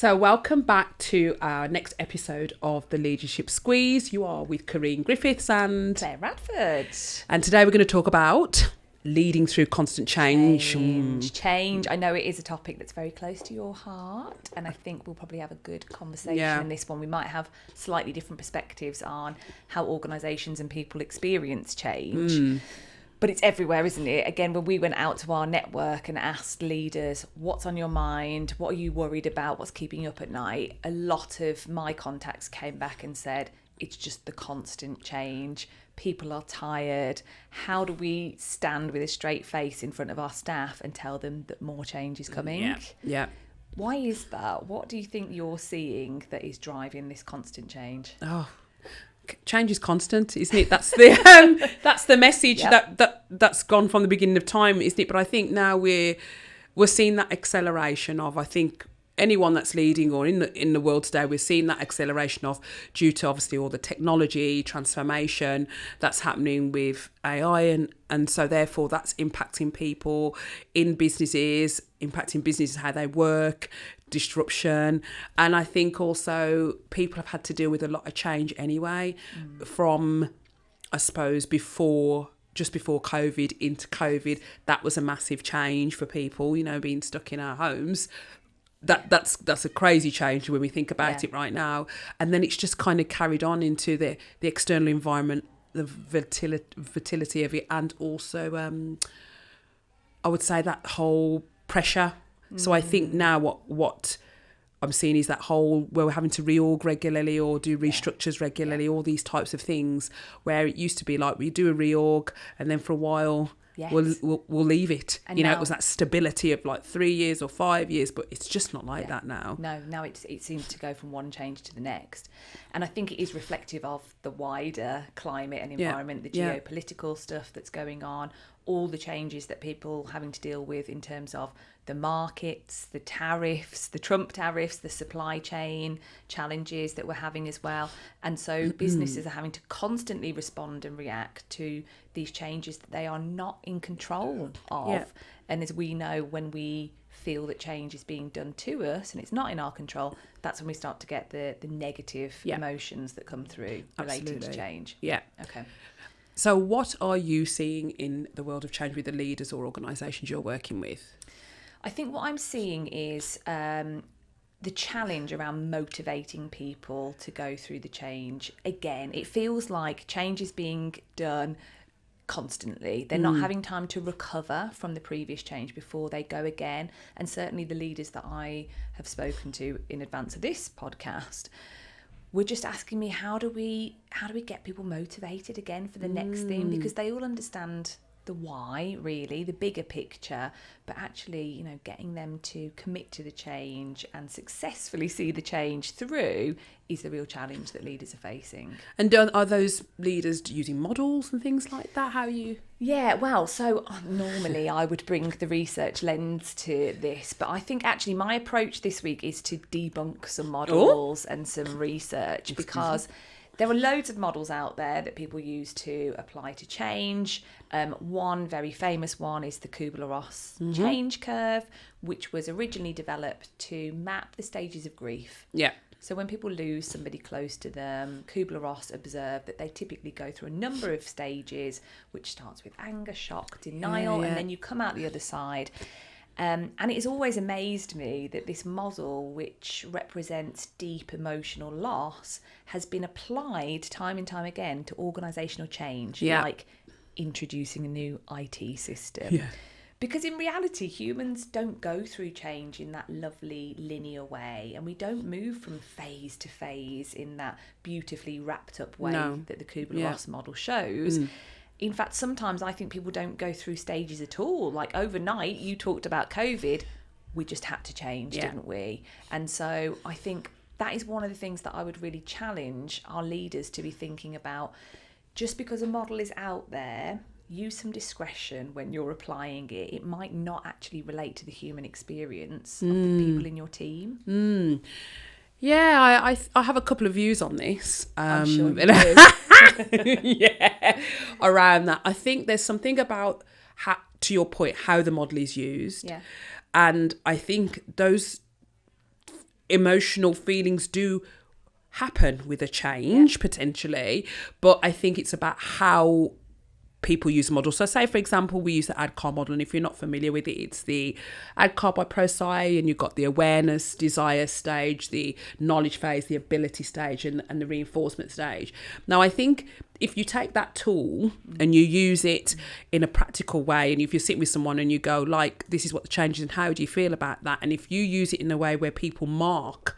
So welcome back to our next episode of The Leadership Squeeze. You are with Kareen Griffiths and Clare Radford. And today we're going to talk about leading through constant change. Change. I know it is a topic that's very close to your heart, and I think we'll probably have a good conversation in this one. We might have slightly different perspectives on how organisations and people experience change. But it's everywhere, isn't it? Again, when we went out to our network and asked leaders, what's on your mind? What are you worried about? What's keeping you up at night? A lot of my contacts came back and said, it's just the constant change. People are tired. How do we stand with a straight face in front of our staff and tell them that more change is coming? Yeah. Why is that? What do you think you're seeing that is driving this constant change? Change is constant, isn't it? That's the message that's gone from the beginning of time, isn't it? But I think now we're seeing that acceleration of, I think, anyone that's leading or in the world today, we're seeing that acceleration of, due to obviously all the technology transformation that's happening with AI, and so therefore that's impacting people in businesses, how they work, disruption. And I think also people have had to deal with a lot of change anyway from, I suppose, just before COVID into COVID. That was a massive change for people, being stuck in our homes. That's a crazy change when we think about it right now. And then it's just kind of carried on into the external environment, the volatility of it, and also I would say that whole pressure. So I think now what I'm seeing is that whole where we're having to reorg regularly or do restructures regularly, all these types of things, where it used to be like we do a reorg and then for a while we'll leave it. And now, it was that stability of like 3 years or 5 years, but it's just not like that now. No, now it seems to go from one change to the next. And I think it is reflective of the wider climate and environment, the geopolitical stuff that's going on, all the changes that people having to deal with in terms of the markets, the tariffs, the Trump tariffs, the supply chain challenges that we're having as well. And so businesses are having to constantly respond and react to these changes that they are not in control of. Yeah. And as we know, when we feel that change is being done to us and it's not in our control, that's when we start to get the negative emotions that come through related to change. Yeah. Okay. So what are you seeing in the world of change with the leaders or organisations you're working with? I think what I'm seeing is the challenge around motivating people to go through the change. Again, it feels like change is being done constantly. They're not having time to recover from the previous change before they go again. And certainly the leaders that I have spoken to in advance of this podcast were just asking me, how do we get people motivated again for the next thing? Because they all understand the why, really, the bigger picture, but actually, getting them to commit to the change and successfully see the change through is the real challenge that leaders are facing. And are those leaders using models and things like that? How are you? Yeah, well, so normally I would bring the research lens to this, but I think actually my approach this week is to debunk some models and some research, because there are loads of models out there that people use to apply to change. One very famous one is the Kubler-Ross change curve, which was originally developed to map the stages of grief. Yeah. So when people lose somebody close to them, Kubler-Ross observed that they typically go through a number of stages, which starts with anger, shock, denial, and then you come out the other side. And it has always amazed me that this model, which represents deep emotional loss, has been applied time and time again to organisational change, like introducing a new IT system. Yeah. Because in reality, humans don't go through change in that lovely linear way, and we don't move from phase to phase in that beautifully wrapped up way that the Kubler-Ross model shows. In fact, sometimes I think people don't go through stages at all. Like overnight, you talked about COVID, we just had to change, didn't we? And so I think that is one of the things that I would really challenge our leaders to be thinking about. Just because a model is out there, use some discretion when you're applying it. It might not actually relate to the human experience of the people in your team. Yeah, I have a couple of views on this. I'm sure you do. Around that. I think there's something about, to your point, how the model is used. Yeah. And I think those emotional feelings do happen with a change potentially, but I think it's about how people use the model. So say, for example, we use the ADKAR model, and if you're not familiar with it, it's the ADKAR by ProSci, and you've got the awareness, desire stage, the knowledge phase, the ability stage, and the reinforcement stage. Now, I think if you take that tool and you use it in a practical way, and if you sit with someone and you go, like, this is what the change is and how do you feel about that? And if you use it in a way where people mark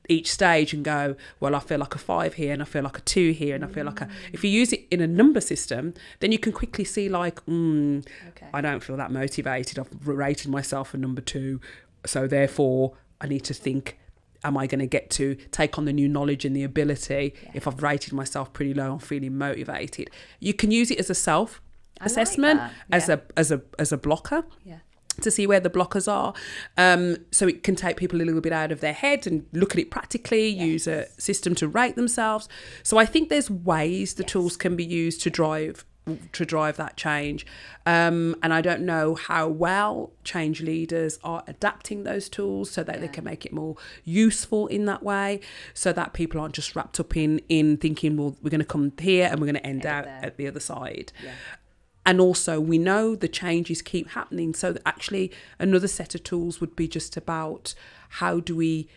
each stage and go, well, I feel like a 5 here, and I feel like a 2 here, and I feel like a... If you use it in a number system, then you can quickly see, like, I don't feel that motivated. I've rated myself a number 2, so therefore I need to think, am I going to get to take on the new knowledge and the ability? If I've rated myself pretty low, I'm feeling motivated. You can use it as a self assessment, as a blocker. To see where the blockers are. So it can take people a little bit out of their head and look at it practically, use a system to rate themselves. So I think there's ways the tools can be used to drive that change. And I don't know how well change leaders are adapting those tools so that they can make it more useful in that way, so that people aren't just wrapped up in thinking, well, we're going to come here and we're going to end out at the other side. And also, we know the changes keep happening. So that actually another set of tools would be just about how do we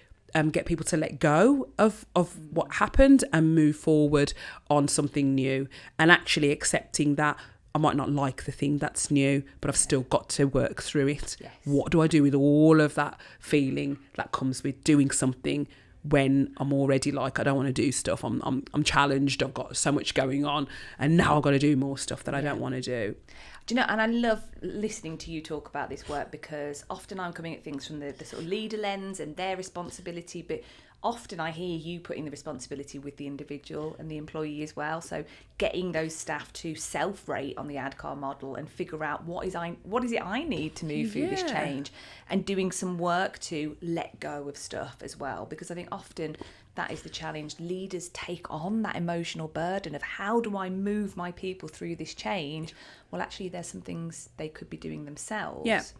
get people to let go of what happened and move forward on something new, and actually accepting that I might not like the thing that's new, but I've still got to work through it. What do I do with all of that feeling that comes with doing something when I'm already like, I don't want to do stuff, I'm challenged, I've got so much going on, and now I've got to do more stuff that I don't want to do. Do you know, and I love listening to you talk about this work, because often I'm coming at things from the sort of leader lens and their responsibility, but often I hear you putting the responsibility with the individual and the employee as well. So getting those staff to self-rate on the ADKAR model and figure out what is it I need to move through this change, and doing some work to let go of stuff as well. Because I think often that is the challenge. Leaders take on that emotional burden of, how do I move my people through this change? Well, actually, there's some things they could be doing themselves.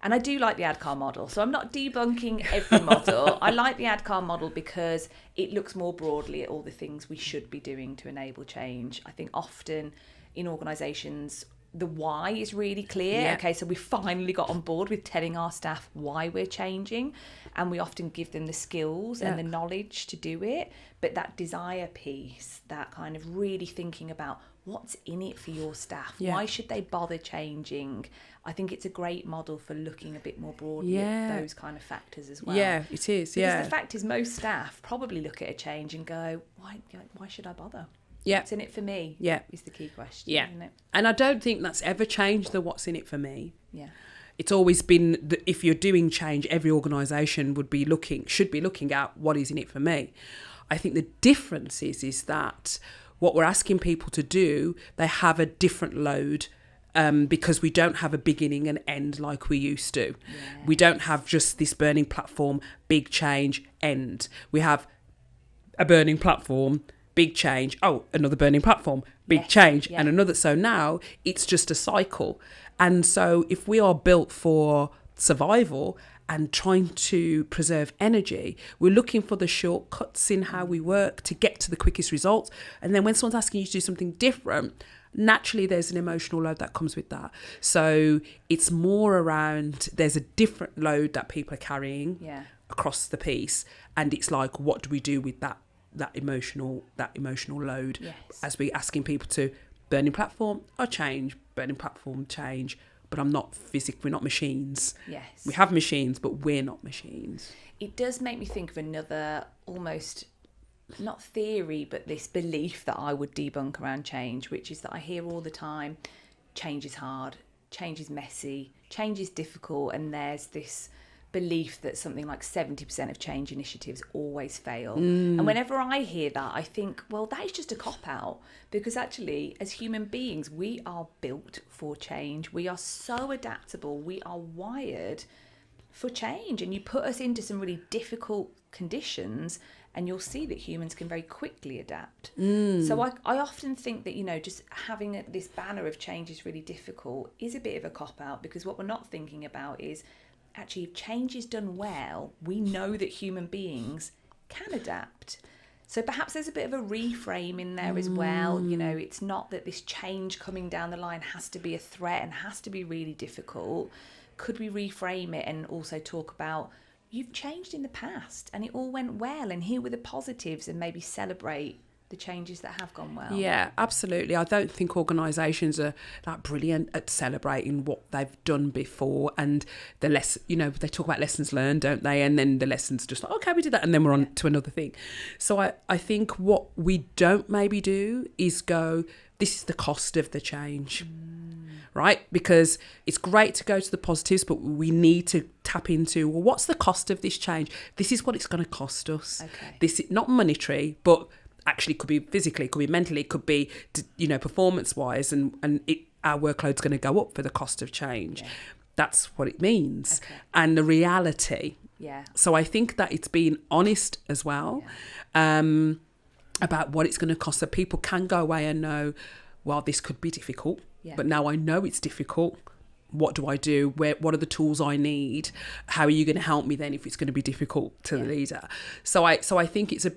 And I do like the ADKAR model. So I'm not debunking every model. I like the ADKAR model because it looks more broadly at all the things we should be doing to enable change. I think often in organisations, the why is really clear. Okay, so we finally got on board with telling our staff why we're changing, and we often give them the skills and the knowledge to do it. But that desire piece, that kind of really thinking about what's in it for your staff, why should they bother changing? I think it's a great model for looking a bit more broadly at those kind of factors as well. Yeah, it is. Because the fact is, most staff probably look at a change and go, why should I bother? What's in it for me? Is the key question, isn't it? And I don't think that's ever changed, the what's in it for me. It's always been that if you're doing change, every organisation should be looking at what is in it for me. I think the difference is that what we're asking people to do, they have a different load, because we don't have a beginning and end like we used to. We don't have just this burning platform, big change, end. We have a burning platform, big change, another burning platform, big change, and another. So now it's just a cycle. And so if we are built for survival and trying to preserve energy, we're looking for the shortcuts in how we work to get to the quickest results. And then when someone's asking you to do something different, naturally there's an emotional load that comes with that. So it's more around, there's a different load that people are carrying across the piece. And it's like, what do we do with that emotional load? As we're asking people to burning platform or change, burning platform, change. But we're not machines. We have machines, but we're not machines. It does make me think of another almost, not theory, but this belief that I would debunk around change, which is that I hear all the time, change is hard, change is messy, change is difficult, and there's this belief that something like 70% of change initiatives always fail. And whenever I hear that, I think, well, that is just a cop-out, because actually, as human beings, we are built for change. We are so adaptable. We are wired for change. And you put us into some really difficult conditions, and you'll see that humans can very quickly adapt. So I often think that, just having this banner of change is really difficult is a bit of a cop-out, because what we're not thinking about is actually, if change is done well, we know that human beings can adapt. So perhaps there's a bit of a reframe in there as well. You know, it's not that this change coming down the line has to be a threat and has to be really difficult. Could we reframe it and also talk about, you've changed in the past and it all went well, and here were the positives, and maybe celebrate the changes that have gone well? Yeah, absolutely. I don't think organisations are that brilliant at celebrating what they've done before, and the they talk about lessons learned, don't they? And then the lessons just like, okay, we did that, and then we're on to another thing. So I think what we don't maybe do is go, this is the cost of the change. Right? Because it's great to go to the positives, but we need to tap into, well, what's the cost of this change? This is what it's going to cost us. Okay. This is not monetary, but actually could be physically, could be mentally, could be, performance wise, and our workload's going to go up for the cost of change. Yeah. That's what it means. Okay. And the reality. Yeah. So I think that it's being honest as well, about what it's going to cost, so people can go away and know, well, this could be difficult, but now I know it's difficult. What do I do? What are the tools I need? How are you going to help me then if it's going to be difficult to the leader? So I think it's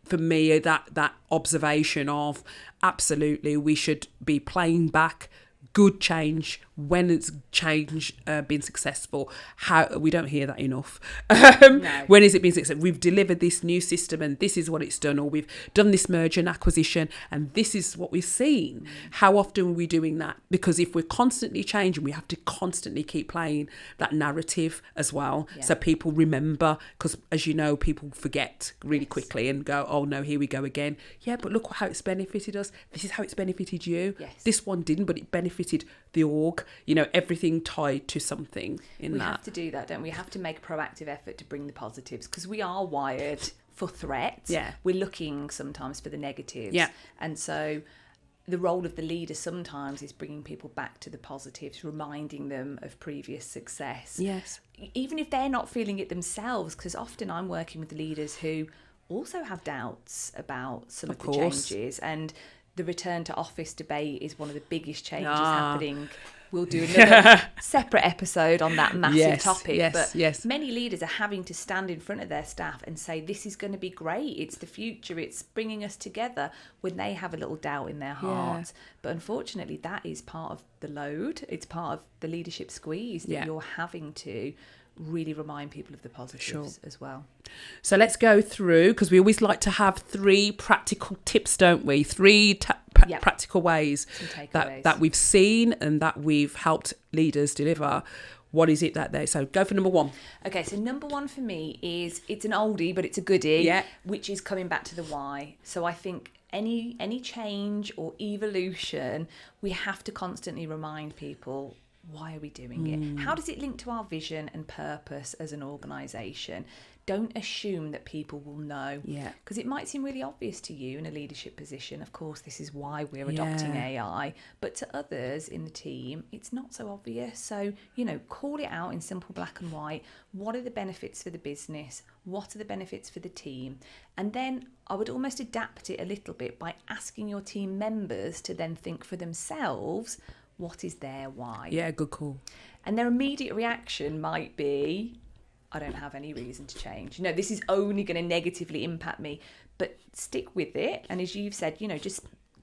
for me, that observation of, absolutely, we should be playing back good change when it's change been successful. How we don't hear that enough. No. When is it been successful? We've delivered this new system and this is what it's done, or we've done this merger and acquisition and this is what we've seen. How often are we doing that? Because if we're constantly changing, we have to constantly keep playing that narrative as well, so people remember, because as you know, people forget really quickly and go, oh no, here we go again. Yeah, but look how it's benefited us. This is how it's benefited you. This one didn't, but it benefited the org, everything tied to something in that. We have to do that, don't we? We have to make a proactive effort to bring the positives, because we are wired for threats. Yeah. We're looking sometimes for the negatives. Yeah. And so the role of the leader sometimes is bringing people back to the positives, reminding them of previous success. Yes. Even if they're not feeling it themselves, because often I'm working with leaders who also have doubts about some of the changes, and the return to office debate is one of the biggest changes happening. We'll do another separate episode on that massive topic. But many leaders are having to stand in front of their staff and say, this is going to be great. It's the future. It's bringing us together, when they have a little doubt in their heart. Yeah. But unfortunately, that is part of the load. It's part of the leadership squeeze that you're having to really remind people of the positives as well. So let's go through, because we always like to have 3 practical tips, don't we? 3 practical ways that we've seen and that we've helped leaders deliver. What is it that they... So go for number 1. Okay, so number 1 for me is, it's an oldie, but it's a goodie, which is coming back to the why. So I think any change or evolution, we have to constantly remind people, why are we doing it? How does it link to our vision and purpose as an organisation? Don't assume that people will know. Yeah. Because it might seem really obvious to you in a leadership position. Of course, this is why we're adopting AI. But to others in the team, it's not so obvious. So, call it out in simple black and white. What are the benefits for the business? What are the benefits for the team? And then I would almost adapt it a little bit by asking your team members to then think for themselves, what is their why? Yeah, good call. And their immediate reaction might be, I don't have any reason to change. This is only going to negatively impact me. But stick with it. And as you've said, just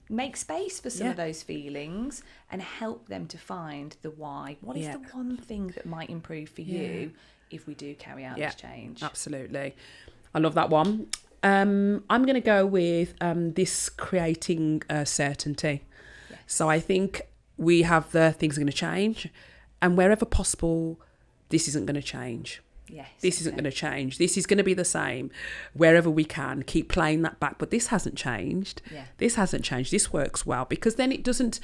make space for some of those feelings and help them to find the why. What is the one thing that might improve for you if we do carry out this change? Absolutely. I love that one. I'm going to go with this creating certainty. Yes. So I think we have the things are going to change, and wherever possible, this isn't going to change. Yes. This isn't going to change. This is going to be the same wherever we can. Keep playing that back. But this hasn't changed. Yeah. This hasn't changed. This works well, because then it doesn't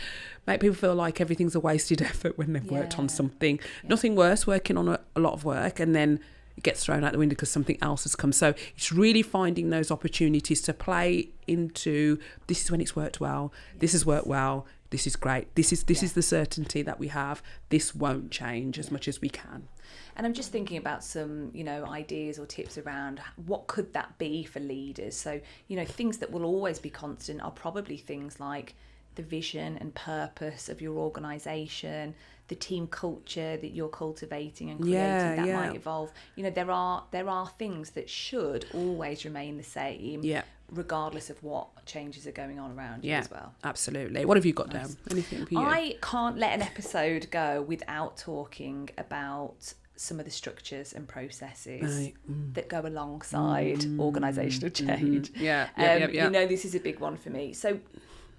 make people feel like everything's a wasted effort when they've worked on something. Yeah. Nothing worse, working on a lot of work and then it gets thrown out the window because something else has come. So it's really finding those opportunities to play into, this is when it's worked well. Yes. This has worked well. This is great. This is the certainty that we have. This won't change as much as we can. And I'm just thinking about some, ideas or tips around what could that be for leaders. So, things that will always be constant are probably things like the vision and purpose of your organisation, the team culture that you're cultivating and creating that might evolve. You know, there are things that should always remain the same, regardless of what changes are going on around you as well. Absolutely. What have you got down? Anything for you? I can't let an episode go without talking about some of the structures and processes that go alongside organisational change. You know, this is a big one for me. So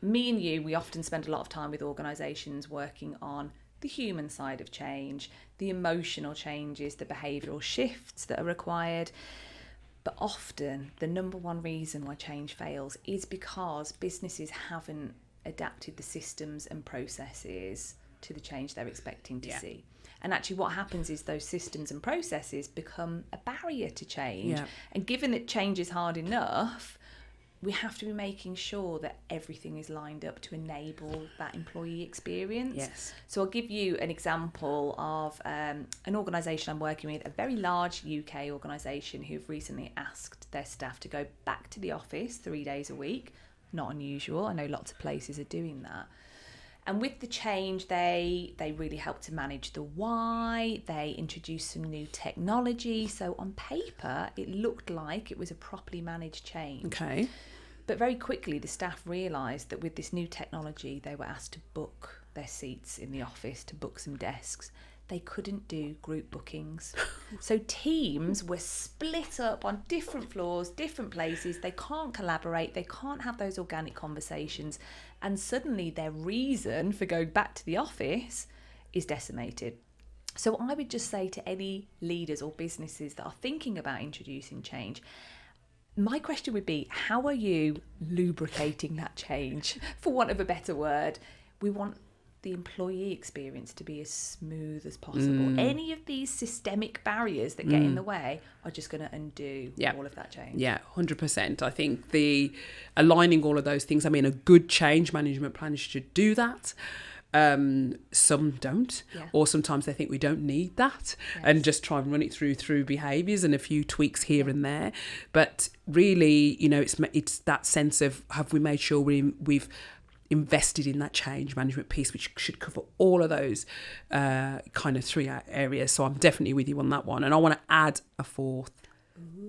me and you, we often spend a lot of time with organisations working on the human side of change, the emotional changes, the behavioural shifts that are required. But often the number one reason why change fails is because businesses haven't adapted the systems and processes to the change they're expecting to see. And actually what happens is those systems and processes become a barrier to change. And given that change is hard enough, we have to be making sure that everything is lined up to enable that employee experience. So I'll give you an example of an organisation I'm working with, a very large UK organisation who've recently asked their staff to go back to the office 3 days a week. Not unusual. I know lots of places are doing that. And with the change, they really helped to manage the why. They introduced some new technology. So on paper, it looked like it was a properly managed change. Okay. But very quickly, the staff realised that with this new technology, they were asked to book their seats in the office, to book some desks. They couldn't do group bookings. So teams were split up on different floors, different places. They can't collaborate. They can't have those organic conversations. And suddenly their reason for going back to the office is decimated. So I would just say to any leaders or businesses that are thinking about introducing change, my question would be, how are you lubricating that change? For want of a better word, we want the employee experience to be as smooth as possible. Any of these systemic barriers that get in the way are just going to undo all of that change. 100%. I think the aligning all of those things, I mean, a good change management plan should do that. Some don't, or sometimes they think we don't need that and just try and run it through behaviours and a few tweaks here and there. But really, you know, it's that sense of, have we made sure we've invested in that change management piece, which should cover all of those kind of three areas. So I'm definitely with you on that one. And I want to add a fourth.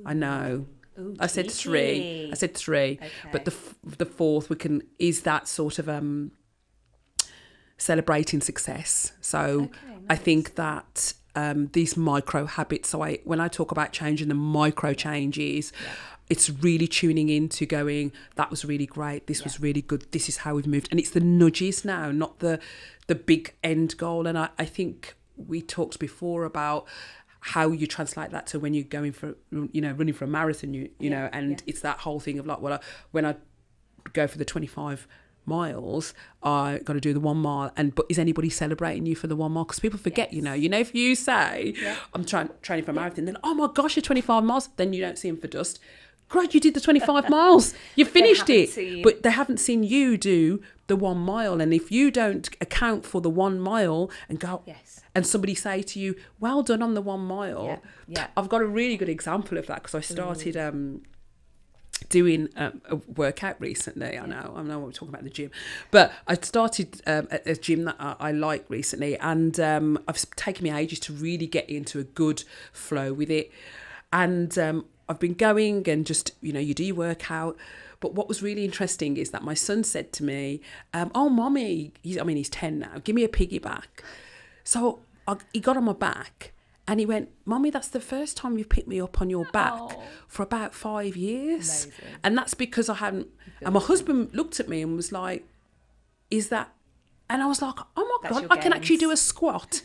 I know. I said three. Okay. But the fourth is that sort of celebrating success. So nice. I think that these micro habits, so when I talk about changing the micro changes, it's really tuning into going, that was really great, this was really good, this is how we've moved. And it's the nudges now, not the big end goal. And I think we talked before about how you translate that to when you're going for, running for a marathon, it's that whole thing of like, well, when I go for the 25 miles, I got to do the 1 mile, but is anybody celebrating you for the 1 mile? Because people forget, if you say I'm training for a marathon, then oh my gosh, you're 25 miles, then you don't see them for dust. Great, you did the 25 miles, you finished it, but they haven't seen you do the 1 mile. And if you don't account for the 1 mile and go, and somebody say to you, well done on the 1 mile. I've got a really good example of that, because I started doing a workout recently. I know we're talking about the gym, but I started a gym that I like recently, and I've taken me ages to really get into a good flow with it. And I've been going and just, you do your workout. But what was really interesting is that my son said to me, oh, Mommy, he's 10 now, give me a piggyback. So he got on my back and he went, Mommy, that's the first time you've picked me up on your back for about 5 years. Amazing. And that's because I hadn't. And my husband looked at me and was like, is that? And I was like, oh my God, I can actually do a squat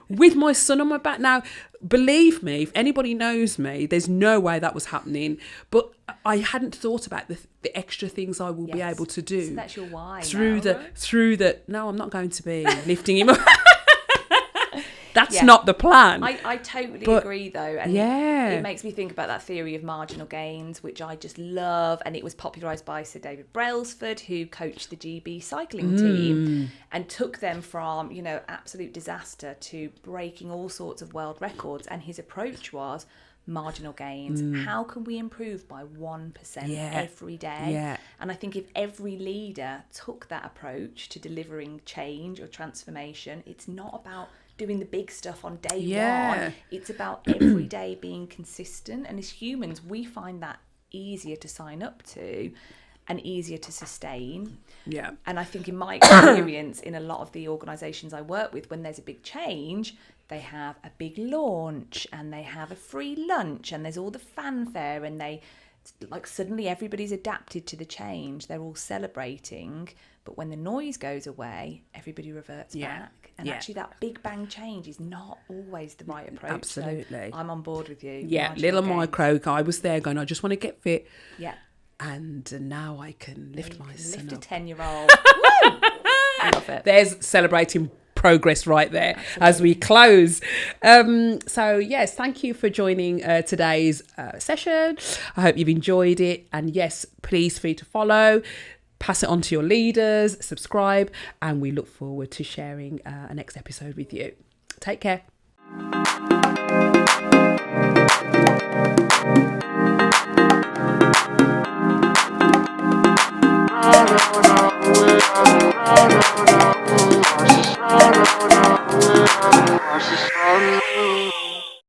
with my son on my back. Now, believe me, if anybody knows me, there's no way that was happening. But I hadn't thought about the extra things I will be able to do. So that's your why. No, I'm not going to be lifting him up. That's not the plan. I totally agree, though. And it makes me think about that theory of marginal gains, which I just love. And it was popularised by Sir David Brailsford, who coached the GB cycling team and took them from, absolute disaster to breaking all sorts of world records. And his approach was marginal gains. How can we improve by 1% every day? Yeah. And I think if every leader took that approach to delivering change or transformation, it's not about doing the big stuff on day one. It's about every day being consistent. And as humans, we find that easier to sign up to and easier to sustain. Yeah. And I think in my experience, in a lot of the organisations I work with, when there's a big change, they have a big launch and they have a free lunch and there's all the fanfare, and they like suddenly everybody's adapted to the change. They're all celebrating. But when the noise goes away, everybody reverts back. And actually that big bang change is not always the right approach. Absolutely. So I'm on board with you. Yeah, little micro. I was there going, I just want to get fit. Yeah. And now I can lift my son Lift up. a 10-year-old. I love it. There's celebrating progress right there. Absolutely. As we close. So yes, thank you for joining today's session. I hope you've enjoyed it. And yes, please feel free to follow, pass it on to your leaders, subscribe, and we look forward to sharing a next episode with you. Take care. No, no, no, no, no, no, no, no, no, no, no, no, no, no, no, no, no,